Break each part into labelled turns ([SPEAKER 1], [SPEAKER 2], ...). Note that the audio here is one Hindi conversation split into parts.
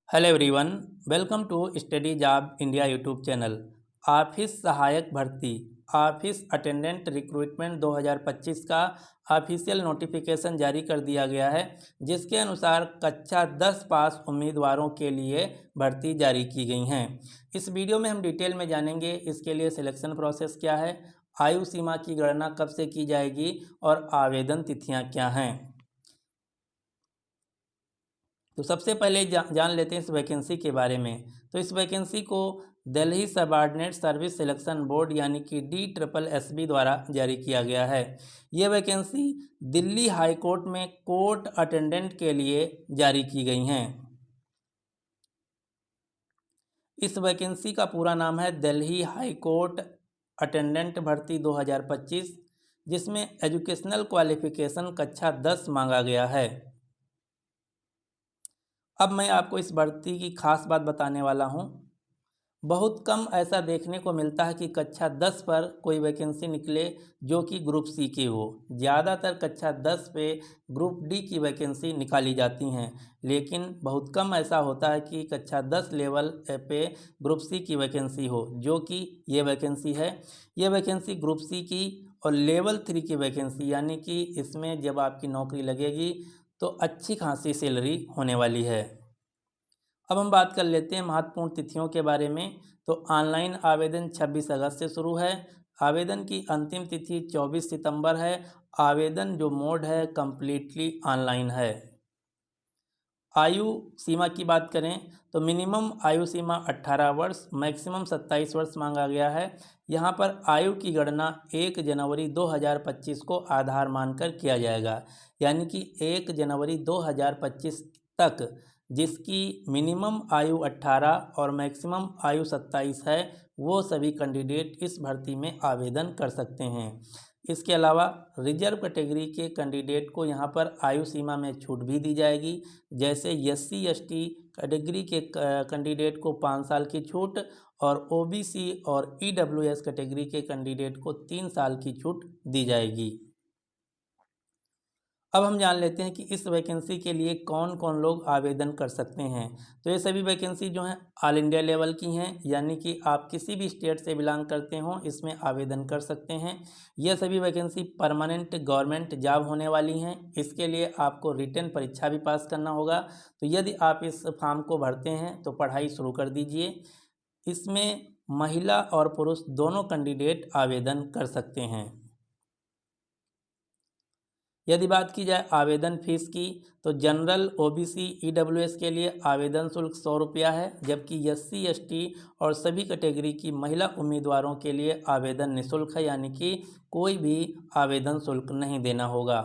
[SPEAKER 1] Hello everyone, welcome to study job India YouTube channel. Office सहायक भर्ती ऑफिस अटेंडेंट रिक्रूटमेंट 2025 का ऑफिशियल नोटिफिकेशन जारी कर दिया गया है, जिसके अनुसार कक्षा 10 पास उम्मीदवारों के लिए भर्ती जारी की गई हैं। इस वीडियो में हम डिटेल में जानेंगे इसके लिए सिलेक्शन प्रोसेस क्या है, आयु सीमा की गणना कब से की जाएगी और आवेदन तिथियां क्या हैं। तो सबसे पहले जान लेते हैं इस वैकेंसी के बारे में। तो इस वैकेंसी को Delhi subordinate service selection board यानी कि DSSB द्वारा जारी किया गया है। ये वैकेंसी दिल्ली हाई कोर्ट में कोर्ट अटेंडेंट के लिए जारी की गई हैं। इस वैकेंसी का पूरा नाम है दिल्ली हाई कोर्ट अटेंडेंट भर्ती 2025, जिसमें एजुकेशनल क्वालिफिकेशन कक्षा 10 मांगा गया है। अब मैं आपको इस भर्ती की खास बात बताने वाला हूँ। बहुत कम ऐसा देखने को मिलता है कि कक्षा 10 पर कोई वैकेंसी निकले जो कि ग्रुप सी की हो। ज़्यादातर कक्षा 10 पे ग्रुप डी की वैकेंसी निकाली जाती हैं, लेकिन बहुत कम ऐसा होता है कि कक्षा 10 लेवल पे ग्रुप सी की वैकेंसी हो, जो कि ये वैकेंसी है। ये वैकेंसी ग्रुप सी की और लेवल 3 की वैकेंसी, यानी कि इसमें जब आपकी नौकरी लगेगी तो अच्छी खासी सैलरी होने वाली है। अब हम बात कर लेते हैं महत्वपूर्ण तिथियों के बारे में। तो ऑनलाइन आवेदन 26 अगस्त से शुरू है। आवेदन की अंतिम तिथि 24 सितंबर है। आवेदन जो मोड है कम्प्लीटली ऑनलाइन है। आयु सीमा की बात करें तो मिनिमम आयु सीमा 18 वर्ष, मैक्सिमम 27 वर्ष मांगा गया है। यहाँ पर आयु की गणना 1 जनवरी 2025 को आधार मानकर किया जाएगा, यानी कि 1 जनवरी 2025 तक जिसकी मिनिमम आयु 18 और मैक्सिमम आयु 27 है, वो सभी कैंडिडेट इस भर्ती में आवेदन कर सकते हैं। इसके अलावा रिजर्व कैटेगरी के कैंडिडेट को यहाँ पर आयु सीमा में छूट भी दी जाएगी। जैसे SC/ST कैटेगरी के कैंडिडेट को 5 साल की छूट और OBC और EWS कैटेगरी के कैंडिडेट को 3 साल की छूट दी जाएगी। अब हम जान लेते हैं कि इस वैकेंसी के लिए कौन कौन लोग आवेदन कर सकते हैं। तो ये सभी वैकेंसी जो हैं ऑल इंडिया लेवल की हैं, यानी कि आप किसी भी स्टेट से बिलोंग करते हों इसमें आवेदन कर सकते हैं। ये सभी वैकेंसी परमानेंट गवर्नमेंट जॉब होने वाली हैं। इसके लिए आपको रिटन परीक्षा भी पास करना होगा। तो यदि आप इस फॉर्म को भरते हैं तो पढ़ाई शुरू कर दीजिए। इसमें महिला और पुरुष दोनों कैंडिडेट आवेदन कर सकते हैं। यदि बात की जाए आवेदन फीस की, तो जनरल, OBC, EWS के लिए आवेदन शुल्क 100 रुपया है, जबकि SC/ST और सभी कैटेगरी की महिला उम्मीदवारों के लिए आवेदन निःशुल्क है, यानी कि कोई भी आवेदन शुल्क नहीं देना होगा।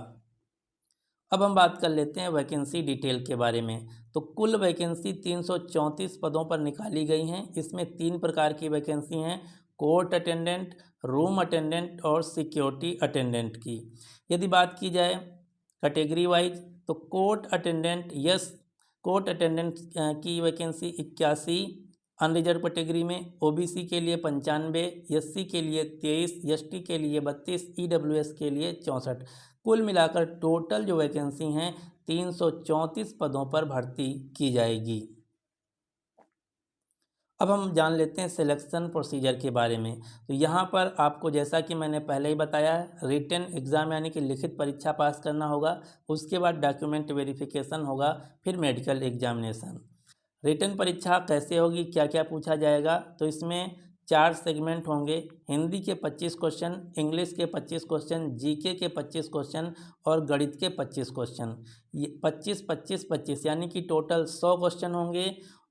[SPEAKER 1] अब हम बात कर लेते हैं वैकेंसी डिटेल के बारे में। तो कुल वैकेंसी 334 पदों पर निकाली गई हैं। इसमें 3 प्रकार की वैकेंसी हैं: कोर्ट अटेंडेंट, रूम अटेंडेंट और सिक्योरिटी अटेंडेंट की। यदि बात की जाए कैटेगरी वाइज, तो कोर्ट अटेंडेंट की वैकेंसी 81, अनरिजर्व कैटेगरी में OBC के लिए 95, SC के लिए 23, ST के लिए 32, EWS के लिए 64। कुल मिलाकर टोटल जो वैकेंसी हैं 334 पदों पर भर्ती की जाएगी। अब हम जान लेते हैं सिलेक्शन प्रोसीजर के बारे में। तो यहाँ पर आपको, जैसा कि मैंने पहले ही बताया है, रिटन एग्ज़ाम यानी कि लिखित परीक्षा पास करना होगा। उसके बाद डॉक्यूमेंट वेरिफिकेशन होगा, फिर मेडिकल एग्जामिनेशन। रिटन परीक्षा कैसे होगी, क्या क्या पूछा जाएगा? तो इसमें 4 सेगमेंट होंगे। हिंदी के 25 क्वेश्चन, इंग्लिश के 25 क्वेश्चन, GK के 25 क्वेश्चन और गणित के 25 क्वेश्चन। ये 25 25 25 यानी कि टोटल 100 क्वेश्चन होंगे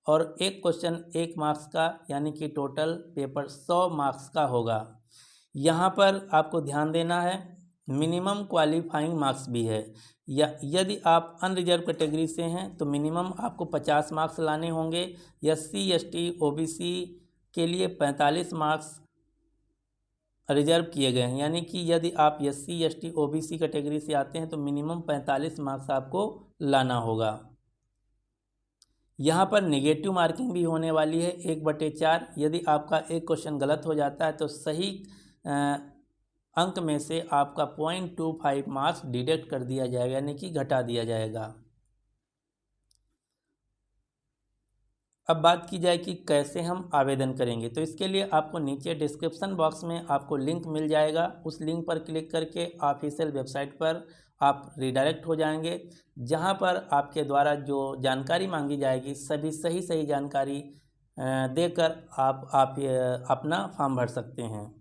[SPEAKER 1] और एक क्वेश्चन 1 मार्क्स का, यानी कि टोटल पेपर 100 मार्क्स का होगा। यहाँ पर आपको ध्यान देना है, मिनिमम क्वालिफाइंग मार्क्स भी है। या यदि आप अनरिजर्व कैटेगरी से हैं तो मिनिमम आपको 50 मार्क्स लाने होंगे। SC/ST OBC के लिए 45 मार्क्स रिजर्व किए गए हैं, यानी कि यदि आप SC/ST OBC कैटेगरी से आते हैं तो मिनिमम 45 मार्क्स आपको लाना होगा। यहाँ पर नेगेटिव मार्किंग भी होने वाली है 1/4। यदि आपका एक क्वेश्चन गलत हो जाता है तो सही अंक में से आपका 0.25 मार्क्स डिडक्ट कर दिया जाएगा, यानी कि घटा दिया जाएगा। अब बात की जाए कि कैसे हम आवेदन करेंगे, तो इसके लिए आपको नीचे डिस्क्रिप्शन बॉक्स में आपको लिंक मिल जाएगा। उस लिंक पर क्लिक करके ऑफिशियल वेबसाइट पर आप रिडायरेक्ट हो जाएंगे, जहां पर आपके द्वारा जो जानकारी मांगी जाएगी सभी सही सही जानकारी देकर आप अपना फॉर्म भर सकते हैं।